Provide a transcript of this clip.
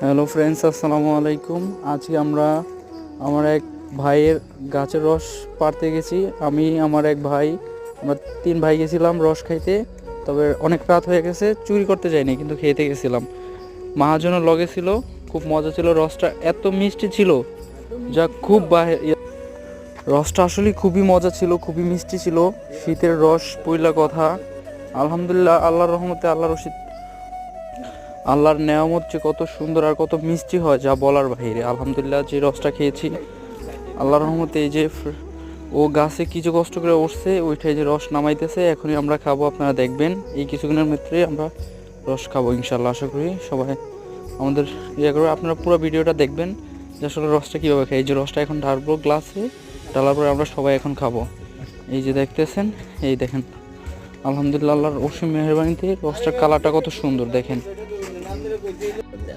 Hello friends, আসসালামু আলাইকুম। আজকে আমরা আমার এক ভাইয়ের গাছের রস পাড়তে গেছি। আমি আমার এক ভাই, আমরা 3 ভাই গেছিলাম রস খাইতে। তবে অনেক রাত হয়ে গেছে, চুরি করতে যাইনি কিন্তু খেতে গেছিলাম। মহাজনও লগে ছিল, খুব মজা ছিল। রসটা এত মিষ্টি ছিল যা খুব রসটা আসলে খুবই মজা ছিল, খুবই মিষ্টি ছিল। শীতের রস পইলা কথা। আলহামদুলিল্লাহ, আল্লাহর রহমতে, আল্লাহর নেয়ামত যে কত সুন্দর আর কত মিষ্টি হয় যা বলার বাইরে। আলহামদুলিল্লাহ, যে রসটা খেয়েছি আল্লাহর রহমতে, এই যে ও গাছে কিছু কষ্ট করে উঠছে, ওইটাই যে রস নামাইতেছে, এখনই আমরা খাবো। আপনারা দেখবেন এই কিছুক্ষণের ভিতরে আমরা রস খাবো ইনশাল্লাহ। আশা করি সবাই আমাদের করবে। আপনারা পুরো ভিডিওটা দেখবেন যে আসলে রসটা কীভাবে খাই। এই যে রসটা এখন ঢালবো গ্লাসে, ঢালার পরে আমরা সবাই এখন খাবো। এই যে দেখতেছেন, এই দেখেন, আলহামদুলিল্লাহ আল্লাহর অসীম মেহেরবানিতে রসটার কালারটা কত সুন্দর দেখেন।